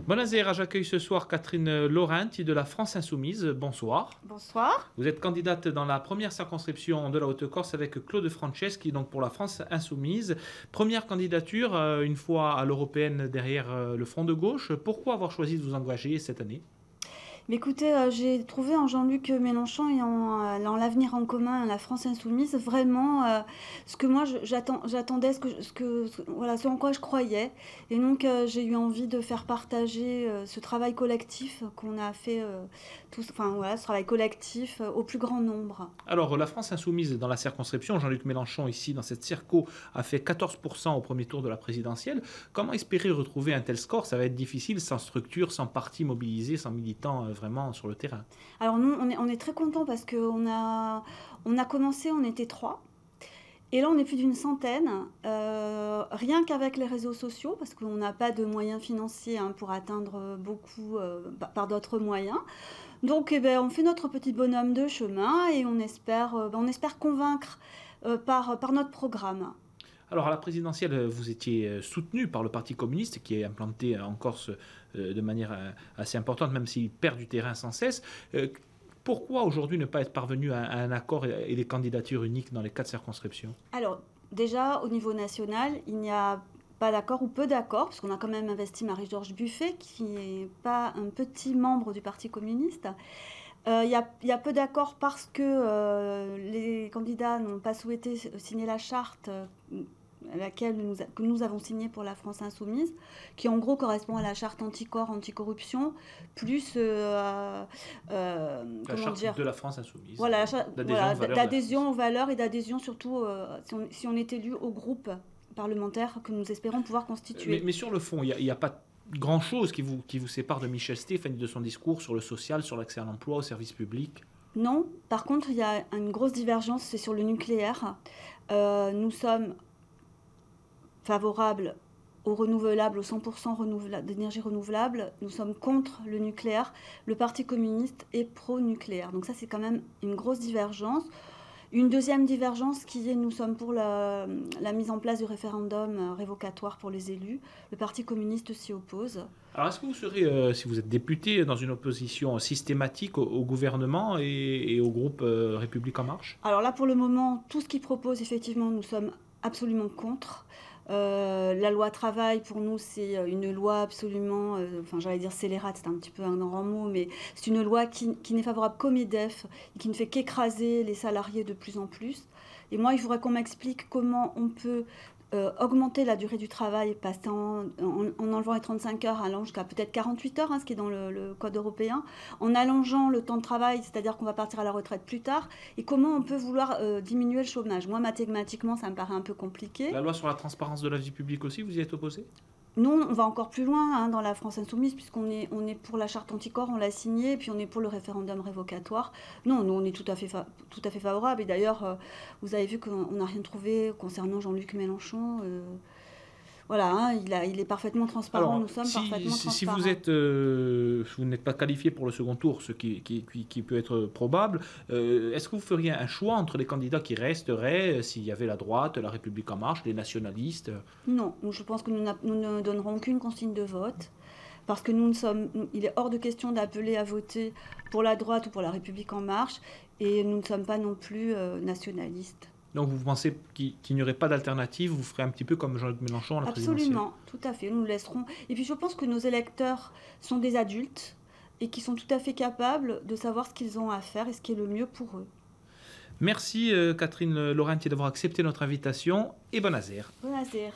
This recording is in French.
Bonjour, j'accueille ce soir Catherine Laurenti de la France Insoumise. Bonsoir. Bonsoir. Vous êtes candidate dans la première circonscription de la Haute-Corse avec Claude Franceschi, donc pour la France Insoumise. Première candidature, une fois à l'européenne derrière le Front de gauche. Pourquoi avoir choisi de vous engager cette année ? Mais écoutez, j'ai trouvé en Jean-Luc Mélenchon et en l'avenir en commun, la France Insoumise, vraiment ce que moi j'attendais, voilà, ce en quoi je croyais. Et donc j'ai eu envie de faire partager ce travail collectif qu'on a fait tous, enfin voilà, ce travail collectif au plus grand nombre. Alors, la France Insoumise dans la circonscription, Jean-Luc Mélenchon ici dans cette circo a fait 14% au premier tour de la présidentielle. Comment espérer retrouver un tel score ? Ça va être difficile sans structure, sans parti mobilisé, sans militants vraiment sur le terrain. Alors nous, on est très contents parce qu'on on a commencé, on était 3. Et là, on est plus d'une centaine, rien qu'avec les réseaux sociaux, parce qu'on n'a pas de moyens financiers pour atteindre beaucoup par d'autres moyens. Donc, eh ben, on fait notre petit bonhomme de chemin et on espère convaincre par notre programme. Alors, à la présidentielle, vous étiez soutenu par le Parti communiste, qui est implanté en Corse de manière assez importante, même s'il perd du terrain sans cesse. Pourquoi aujourd'hui ne pas être parvenu à un accord et des candidatures uniques dans les 4 circonscriptions ? Alors, déjà, au niveau national, il n'y a pas d'accord ou peu d'accord, parce qu'on a quand même investi Marie-Georges Buffet, qui n'est pas un petit membre du Parti communiste. Il y a peu d'accords parce que les candidats n'ont pas souhaité signer la charte que nous avons signée pour la France Insoumise, qui en gros correspond à la charte anticorps, anticorruption, plus La comment charte dire, de la France Insoumise, voilà, d'adhésion aux valeurs de la d'adhésion aux France. valeurs et d'adhésion surtout si on est élu au groupe parlementaire que nous espérons pouvoir constituer. Mais sur le fond, il n'y a pas grand-chose qui vous sépare de Michel Stéphane, de son discours sur le social, sur l'accès à l'emploi, au service public. Non, par contre, il y a une grosse divergence, c'est sur le nucléaire. Nous sommes favorables aux renouvelables, aux 100% d'énergie renouvelable. Nous sommes contre le nucléaire. Le Parti communiste est pro-nucléaire. Donc ça, c'est quand même une grosse divergence. Une deuxième divergence qui est, nous sommes pour la mise en place du référendum révocatoire pour les élus. Le Parti communiste s'y oppose. Alors, est-ce que vous serez, si vous êtes député, dans une opposition systématique au gouvernement et au groupe République En Marche ? Alors là, pour le moment, tout ce qu'ils proposent, effectivement, nous sommes absolument contre. La loi travail, pour nous, c'est une loi absolument, enfin j'allais dire scélérate, c'est un petit peu un grand mot, mais c'est une loi qui n'est favorable qu'au MEDEF et qui ne fait qu'écraser les salariés de plus en plus. Et moi, il faudrait qu'on m'explique comment on peut augmenter la durée du travail, passant en enlevant les 35 heures, allant jusqu'à peut-être 48 heures, ce qui est dans le code européen, en allongeant le temps de travail, c'est-à-dire qu'on va partir à la retraite plus tard, et comment on peut vouloir diminuer le chômage. Moi, mathématiquement, ça me paraît un peu compliqué. La loi sur la transparence de la vie publique aussi, vous y êtes opposé ? Non, on va encore plus loin dans la France Insoumise, puisqu'on est pour la charte anticorps, on l'a signée, et puis on est pour le référendum révocatoire. Non, nous, on est tout à fait favorable. Et d'ailleurs, vous avez vu qu'on n'a rien trouvé concernant Jean-Luc Mélenchon. Voilà, il est parfaitement transparent, Alors, nous sommes parfaitement si transparents. vous n'êtes pas qualifié pour le second tour, ce qui peut être probable, est-ce que vous feriez un choix entre les candidats qui resteraient, s'il y avait la droite, la République En Marche, les nationalistes ? Non, je pense que nous ne donnerons aucune consigne de vote, parce que il est hors de question d'appeler à voter pour la droite ou pour la République En Marche, et nous ne sommes pas non plus nationalistes. Donc vous pensez qu'il n'y aurait pas d'alternative, vous ferez un petit peu comme Jean-Luc Mélenchon à la présidentielle ? Absolument, tout à fait, nous le laisserons. Et puis je pense que nos électeurs sont des adultes et qui sont tout à fait capables de savoir ce qu'ils ont à faire et ce qui est le mieux pour eux. Merci Catherine Laurenti d'avoir accepté notre invitation et bon azère. Bon azir.